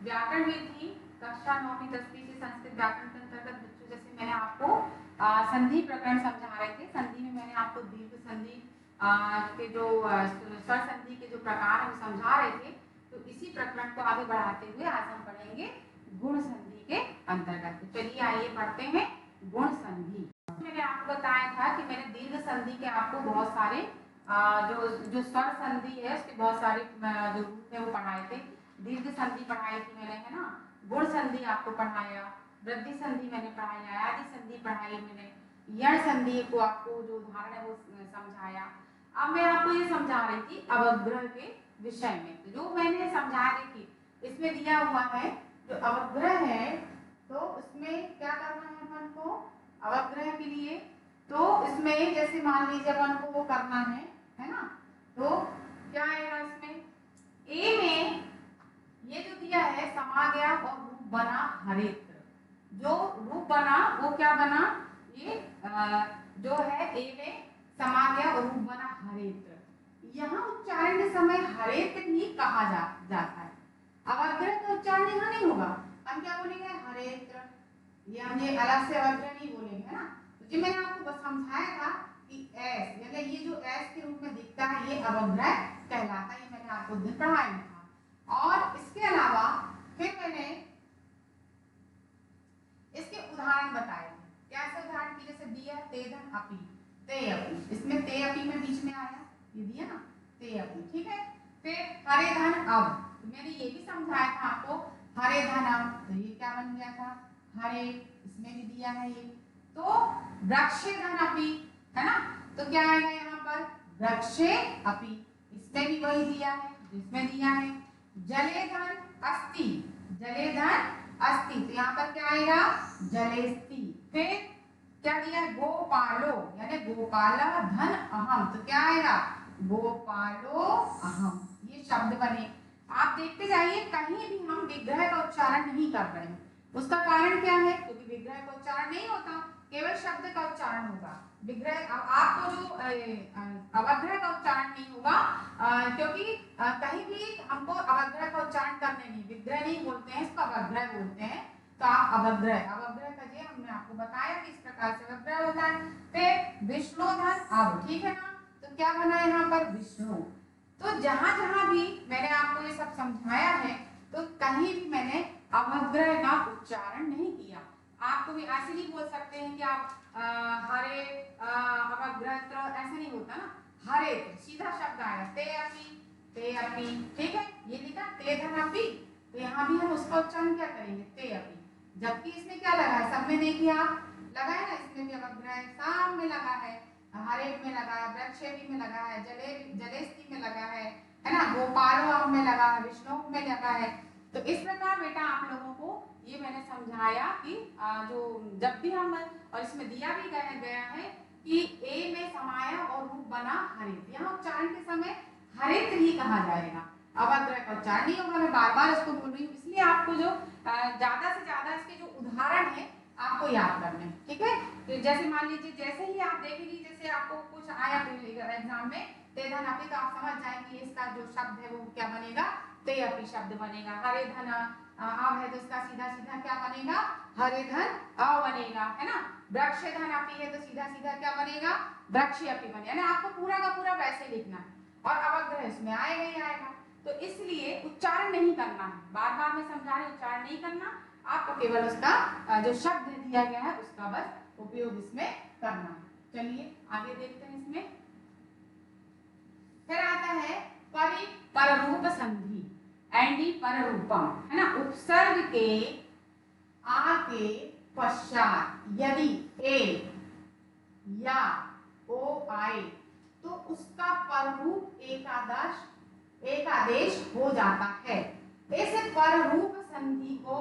व्याकरण में थी कक्षा 9वीं 10वीं से संस्कृत व्याकरण के अंतर्गत बच्चों, जैसे मैंने आपको संधि प्रकरण समझा रहे थे। संधि में मैंने आपको दीर्घ संधि के जो स्वर संधि के जो प्रकार हम समझा रहे थे। तो इसी प्रकरण को आगे बढ़ाते हुए आज हम पढ़ेंगे गुण संधि के अंतर्गत। तो चलिए आइए पढ़ते हैं गुण संधि। मैंने आपको बताया था कि मैंने दीर्घ संधि के आपको बहुत सारे जो स्वर संधि है उसके बहुत सारे जो रूप है वो पढ़ाए थे। दीर्घ संधि पढ़ाई थी मैंने, है ना। गुण संधि आपको पढ़ाया, वृद्धि संधि मैंने पढ़ाया, आदि संधि पढ़ाई मैंने, यण संधि को आपको जो उदाहरण है वो समझाया। अब मैं आपको ये समझा रही थी अवग्रह के विषय में। तो जो मैंने समझा रही थी इसमें दिया हुआ है जो अवग्रह है, तो उसमें क्या करना है अपन को अवग्रह के लिए। तो इसमें जैसे मान लीजिए अपन को वो करना है ना। तो क्या आएगा इसमें, ए में ये जो दिया है समा गया और रूप बना हरेत्र। जो रूप बना वो क्या बना, ये जो है ए में समा गया और रूप बना हरेत्र। यहाँ उच्चारण के समय हरेत्र ही कहा जाता है। अवग्रह का उच्चारण यहाँ नहीं होगा, हम क्या बोलेंगे हरेत्र। ये हम ये अलग से अवग्रह नहीं बोलेंगे, है ना। तो जो मैंने आपको बस समझाया था कि एस यानी ये जो एस के रूप में दिखता है ये अवग्रह कहलाता है। ये मैंने आपको दिन पढ़ाया था। और इसके अलावा फिर मैंने इसके उदाहरण बताए। कैसे उदाहरण की, जैसे दिया तेधन अपि, ते अपि, इसमें ते अपि में बीच में आया, ये दिया ना ते अपि, ठीक है। फिर हरे धन अब, तो मैंने ये भी समझाया था आपको हरे धन अब, तो ये क्या बन गया था हरे, इसमें भी दिया है ये। तो वृक्षे धन अपि, है ना, तो क्या आएगा यहाँ पर वृक्षे अपि, इसमें भी वही दिया है जिसमें दिया है। जले धन अस्ति, जले धन अस्ति, तो यहाँ पर क्या आएगा जलेस्ति। फिर क्या दिया है गोपालो यानी गोपाल धन अहम, तो क्या आएगा गोपालो अहम। ये शब्द बने। आप देखते जाइए कहीं भी हम विग्रह का उच्चारण नहीं कर रहे हैं। उसका कारण क्या है, क्योंकि विग्रह का उच्चारण नहीं होता, केवल शब्द का उच्चारण होगा। विग्रह आपको जो अवग्रह का उच्चारण नहीं होगा, क्योंकि कहीं भी हमको अवग्रह का उच्चारण करने नहीं, विग्रह नहीं बोलते हैं, इसको अवग्रह बोलते हैं। तो आप अवग्रह का ये हमने आपको बताया कि इस प्रकार से अवग्रह होता है। फिर विष्णुधन अब, ठीक है ना, तो क्या बना यहाँ पर विष्णु। तो जहां जहां भी मैंने आपको ये सब समझाया है तो कहीं भी मैंने अवग्रह का उच्चारण नहीं किया। आपको भी ऐसे नहीं बोल सकते हैं कि आप हरे अवग्रह ऐसे नहीं होता ना, हरे सीधा शब्द आया ते अपि, ठीक है। ये लिखा ते धन अपि, तो यहाँ भी हम उसका उच्चारण क्या करेंगे ते अपि, जबकि इसमें क्या लगा है, सब में देखिए आप लगा है ना, इसमें भी अवग्रह सब में लगा है, हरे में लगा है, वृक्षेपी में लगा है, जलेस्ती में लगा है ना, गोपालो में लगा है, विष्णु में लगा है। तो इस प्रकार बेटा आप लोगों को ये मैंने समझाया कि जो जब भी हम, और इसमें दिया भी गया है कि ए में समाया और रूप बना हरित, यहाँ उच्चारण के समय हरित ही कहा जाएगा, अवग्रह का उच्चारण नहीं होगा। मैं बार बार इसको बोल रही हूँ, इसलिए आपको जो ज्यादा से ज्यादा इसके जो उदाहरण है आपको याद करने, ठीक है। तो जैसे मान लीजिए जैसे ही आप देखेंगे, जैसे आपको कुछ आया एग्जाम में ते धन अपि, तो आप समझ जाएंगे इसका जो शब्द है वो क्या बनेगा ते अपि शब्द बनेगा। हरे धन अब है तो इसका सीधा सीधा क्या बनेगा हरे धन अ बनेगा, है ना। वृक्ष धन अपि है तो सीधा सीधा क्या बनेगा वृक्ष अपि बनेगा, ना। आपको पूरा का पूरा वैसे लिखना है और अवग्रह इसमें आएगा ही आएगा। तो इसलिए उच्चारण नहीं करना है, बार बार मैं समझा रही, उच्चारण नहीं करना, आपको केवल उसका जो शब्द दिया गया है उसका बस उपयोग इसमें करना है। चलिए आगे देखते हैं। इसमें फिर आता है पररूप संधि, एंडी पररूपम, है ना। उपसर्ग के आ के पश्चात यदि ए या ओ आए तो उसका पररूप एकादेश हो जाता है। इस पररूप संधि को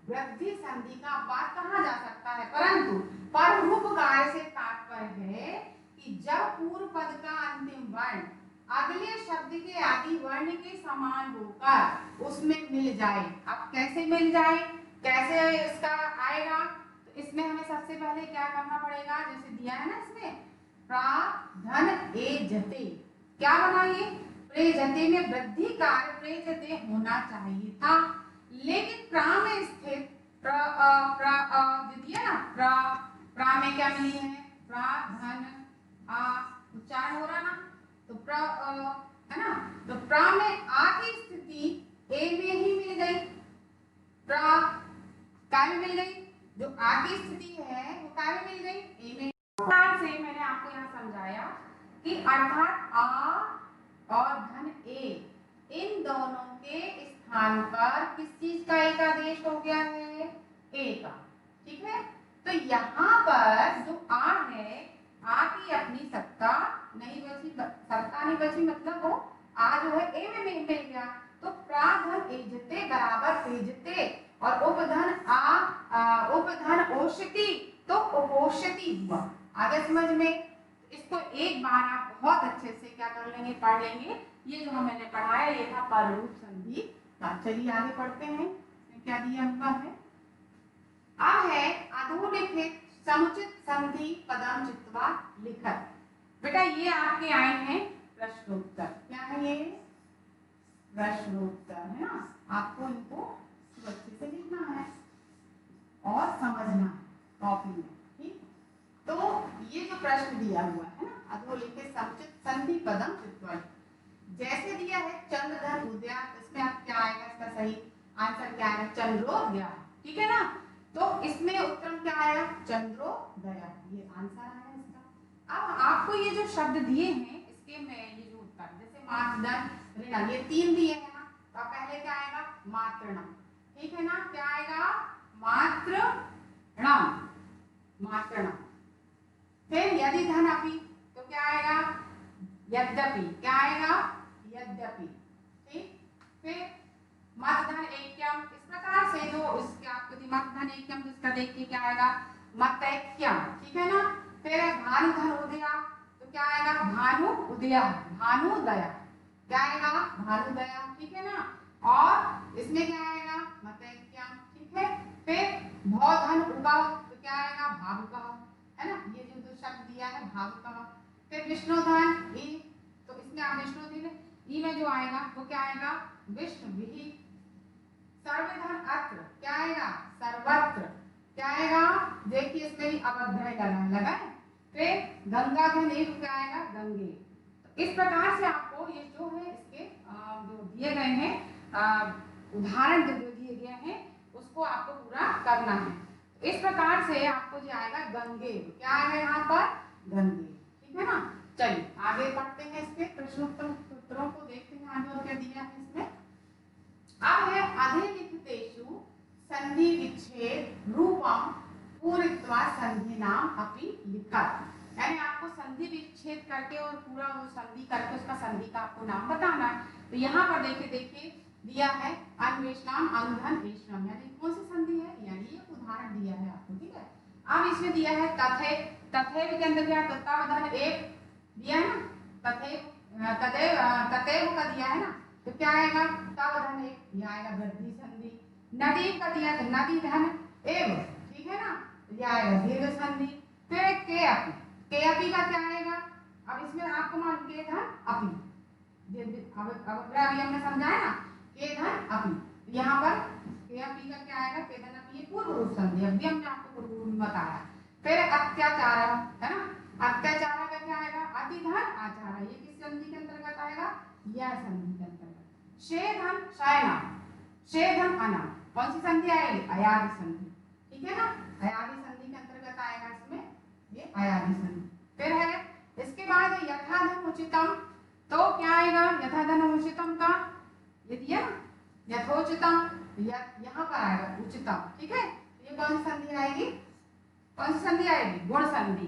वृद्धि संधि का अपवाद कहा जा सकता है, परंतु पररूप कार्य से तात्पर्य है कि जब पूर्व पद का अंतिम वर्ण अगले शब्द के आदि वर्ण के समान होकर उसमें मिल जाए। अब कैसे मिल जाए, कैसे इसका आएगा, तो इसमें हमें सबसे पहले क्या करना पड़ेगा, जैसे दिया है ना इसमें प्राधन ए जते, क्या बना ये प्रेजते में वृद्धि कार्य प्रेजते होना चाहिए था, लेकिन प्रा में स्थित जो दिया ना प्रा में क्या मिली है, प्रा धन आ, उच्चारण हो रहा ना, तो प्र है ना, तो प्रा में आ की स्थिति ए में ही मिल गई, प्रा काय में मिल गई, जो आ की स्थिति है वो काय में मिल गई, ए में। से मैंने आपको यहाँ समझाया कि अर्थात आ और धन ए इन दोनों के स्थान पर किस चीज का एक आदेश हो गया है, ए का, ठीक है। तो यहाँ पर जो आ है, आ की अपनी सत्ता नहीं बची, सत्ता नहीं बची, मतलब वो आ जो है ए में मिल गया, तो प्राधन एजते बराबर तेजते और उपधन उपधन ओषति तो उपोषति हुआ। आगे समझ में, इसको एक बार आप बहुत अच्छे से क्या कर लेंगे, पढ़ लेंगे। ये जो मैंने पढ़ाया ये था पररूप संधि। चलिए आगे पढ़ते हैं, क्या दिया हुआ है। अब है अधोलिखित समुचित संधि पदम चित्वा लिखत। बेटा ये आपके आए हैं प्रश्नोत्तर, क्या है ये, प्रश्नोत्तर है ना, आपको इनको अच्छे से लिखना है और समझना कॉपी में, ठीक। तो ये जो प्रश्न दिया हुआ है ना, अधोलिखित समुचित संधि पदम चित्वा, जैसे दिया है चंद्रधर उदया, इसमें अब क्या आएगा, इसका सही आंसर क्या आएगा, चंद्रोदया, ठीक है ना। तो इसमें उत्तर क्या आया, चंद्रोदया, ये आंसर आया इसका। अब आपको ये जो शब्द दिए हैं इसके में ये जो उत्तर, जैसे मातृ ऋण, ये तीन दिए हैं ना, तो पहले क्या आएगा, मातृणम, ठीक है ना, क्या आएगा, मातृणम, मातृणम। फिर यदि धन अपि, तो क्या आएगा, यद्यपि, क्या आएगा, यद्यपि, ठीक। फिर मत धन ऐक्यम, इस प्रकार से जो इसके आपको मत धन ऐक्यम, तो इसका देखिए क्या आएगा, मत ऐक्यम, ठीक है ना। फिर भानु धन उदया, तो क्या आएगा, भानु उदया, भानुदया, क्या आएगा, भानुदया, ठीक है ना। और इसमें क्या आएगा, मत ऐक्यम, ठीक है। फिर भौ धन उगव, तो क्या आएगा, भावुकः, है ना, ये जो शब्द दिया है भावुकः। फिर विष्णुधन ई, तो इसमें आप विष्णुधन ई में जो आएगा वो क्या आएगा, विष्णु। सर्वधन अत्र, क्या आएगा, सर्वत्र, क्या आएगा, देखिए इसमें भी अवध्यय लगा है। फिर गंगा धन एक, क्या आएगा, गंगे। तो इस प्रकार से आपको ये जो है इसके जो दिए गए हैं उदाहरण जो दिए गए हैं उसको आपको पूरा करना है। इस प्रकार से आपको जो आएगा गंगे, क्या आएगा यहाँ पर, गंगे, ठीक है ना। चलिए आगे पढ़ते हैं, इसके प्रश्नोत्तरों को देखते हैं आगे और क्या दिया है इसमें। अब है अधिलिखितेषु संधि विच्छेद रूपम पूरित्वा संधि नाम अपि लिखत, यानी आपको संधि विच्छेद करके और पूरा वो संधि करके उसका संधि का आपको नाम बताना है। तो यहाँ पर देखिए दिया है अन्वेषणाम अनुधन वेषणम, यानी कौन सी संधि है, यानी ये उदाहरण दिया है आपको, ठीक है। अब इसमें दिया है तथैव, तथैव के अंदर क्या है, तत्तावधान एक दिया है ना, तथैव तथैव तथैव का दिया है ना, तो क्या आएगा, तत्तावधान एक, ये आएगा वृद्धि संधि। नदी का दिया तो नदी धन एव, ठीक है ना, ये आएगा दीर्घ संधि। फिर के अपि, के अपि का क्या आएगा, अब इसमें आपको मान के धन अपि, अब अभी हमने समझाया ना, के धन अपि, यहाँ पर के अपि का क्या आएगा, के धन अपि, ये पूर्व रूप संधि, अभी हमने आपको पूर्व रूप में बताया। फिर अत्याचार है ना, अत्याचार का क्या आएगा, अति धन आचार, ये किस संधि के अंतर्गत आएगा, यह संधि के अंतर्गत। शेधन शयना, शेधन अना, कौन सी संधि आएगी, अयादि संधि, ठीक है ना, अयादि संधि के अंतर्गत आएगा इसमें ये अयादि संधि। फिर है इसके बाद यथाधन उचितम, तो क्या आएगा, यथाधन उचितम का ये दिया ना, यथोचितम, यहाँ पर आएगा उचितम, ठीक है। ये कौन सी संधि आएगी, कौन सी संधि आएगी, गुण संधि,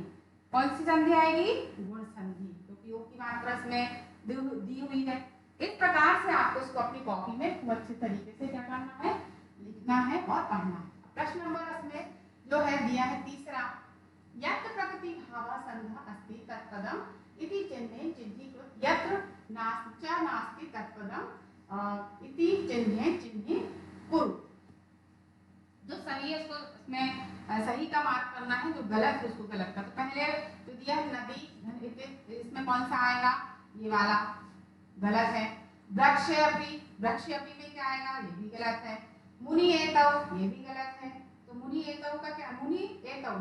कौन सी संधि आएगी, गुण संधि, क्योंकि योग की मात्रा इसमें दी हुई है। इस प्रकार से आपको इसको अपनी कॉपी में खूब अच्छे तरीके से क्या करना है, लिखना है और पढ़ना है। प्रश्न नंबर इसमें जो है दिया है तीसरा, यत्र प्रकृति भाव संधा अस्ति तत्पदम इति चिन्हे चिन्हीकृत, यत्र नास्ति तत्पदम इति चिन्हे चिन्हे कुरु। जो सही है उसको इसमें सही का मार्क करना है, जो गलत है उसको गलत का। तो पहले जो दिया है नदी, इसमें कौन सा आएगा, ये वाला गलत है। वृक्ष अपि में क्या आएगा, ये भी गलत है। मुनि एतव ये भी गलत है। तो मुनि एतव का क्या, मुनि एतव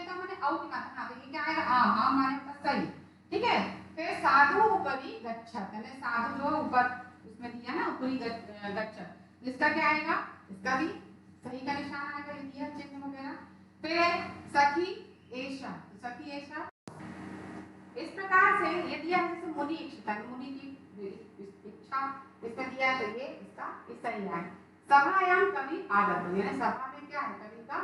माने औ की मात्रा, तो ये क्या आएगा आम माने उसका सही, ठीक है। फिर साधु उपरि गच्छत, यानी साधु जो ऊपर उसमें दिया ना उपरि गच्छत, इसका क्या आएगा, इसका भी सही का निशान आएगा, ये दिया चिन्ह वगैरह। फिर सखी एषा, सखी एषा इस प्रकार से ये दिया है, जैसे मुनि इच्छा, मुनि की इच्छा इसका दिया है, तो ये इसका सही है। सभायाम कवि आगत, यानी सभा में क्या है, कवि का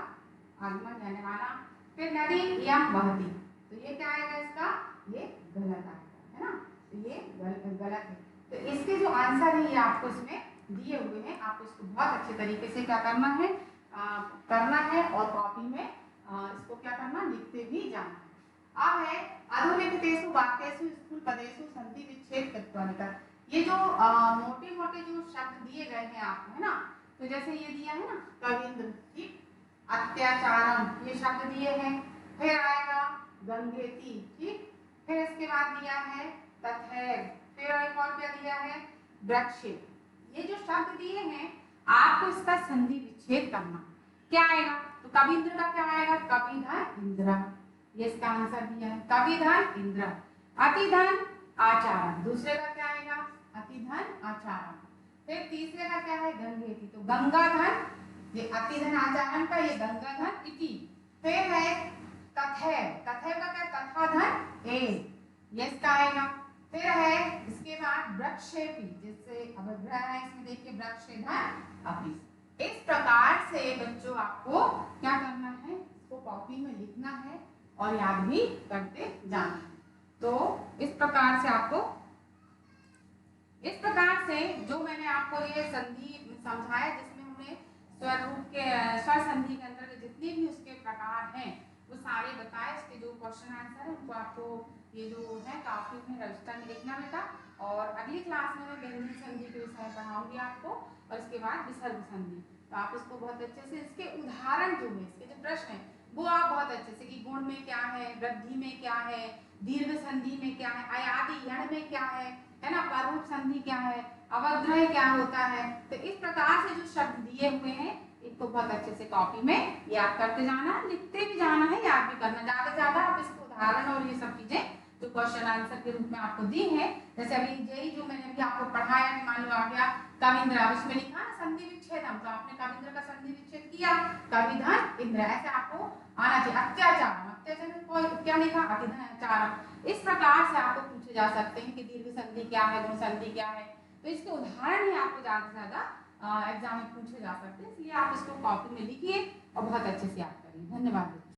आगमन यानी आना। फिर नदी यम बहती, तो ये क्या आएगा, इसका ये गलत आएगा, है ना, तो ये गलत है। तो इसके जो आंसर है ये आपको इसमें दिए हुए हैं, आप इसको बहुत अच्छे तरीके से क्या करना है, करना है, और कॉपी में इसको क्या करना, लिखते भी जाना है। अब है अधोलिखितेषु वाक्येषु स्थूल पदेषु संधि विच्छेद कृत्वा लिखा। ये जो मोटे मोटे जो शब्द दिए गए हैं आपको, है ना, तो जैसे ये दिया है ना कविंद्र, ठीक, अत्याचारम ये शब्द दिए हैं। फिर आएगा गंगेती, ठीक, फिर इसके बाद दिया है तथैव, फिर एक और क्या दिया है वृक्ष। ये जो शब्द दिए हैं आपको इसका संधि विच्छेद करना, क्या आएगा, तो कविंद्र का क्या आएगा, कविधन इंद्र, ये इसका आंसर दिया है, कविधन इंद्र। अतिधन आचार्य, दूसरे का क्या आएगा, अतिधन आचार्य। फिर तीसरे का क्या है, गंगेति, तो गंगाधन, ये अतिधन आचार्य का, ये गंगाधन इति। फिर है तथैव, तथैव का क्या, तथाधन ए, ये इसका आएगा। फिर है इसके बाद वृक्षेपि, जिससे अवग्रह है, इसमें देखिए वृक्षेधन अपि। इस प्रकार से बच्चों आपको क्या करना है, इसको कॉपी में लिखना है और याद भी करते जाना है। तो इस प्रकार से आपको, इस प्रकार से जो मैंने आपको ये संधि समझाया, जिसमें हमने स्वर रूप के स्वर संधि के अंदर जितने भी उसके प्रकार हैं वो सारे बताए, इसके जो क्वेश्चन आंसर है उनको आपको ये जो है काफी में रजिस्टर में लिखना बेटा। और अगली क्लास में मैं व्यंजन संधि के विषय पढ़ाऊंगी आपको, और इसके बाद विसर्ग संधि। तो आप इसको बहुत अच्छे से, इसके उदाहरण जो है, इसके जो प्रश्न है वो आप बहुत अच्छे से, कि गुण में क्या है, वृद्धि में क्या है, दीर्घ संधि में क्या है, अयादि यण में क्या है ना, पररूप संधि क्या है, अवग्रह क्या होता है। तो इस प्रकार से जो शब्द दिए हुए हैं इनको बहुत अच्छे से कॉपी में याद करते जाना, लिखते भी जाना है, याद भी करना। ज्यादा से ज्यादा आप इसके उदाहरण और ये सब चीजें जो क्वेश्चन आंसर के रूप में आपको दी है, जैसे अभी जेई जो मैंने अभी आपको पढ़ाया, मान लो आ गया कविंद्र, अब इसमें लिखा ना संधि विच्छेदम, तो आपने कविंद्र का संधि विच्छेद किया, कविधन इंद्र, ऐसे आपको आना चाहिए। अत्याचार, अत्याचार क्या लिखा, अतिधन आचार। इस प्रकार से आपको पूछे जा सकते हैं कि दीर्घ संधि क्या है, गुण संधि क्या है। तो इसके उदाहरण ही आपको ज्यादा से ज्यादा एग्जाम में पूछे जा सकते हैं, इसलिए आप इसको कॉपी में लिखिए और बहुत अच्छे से याद करिए। धन्यवाद।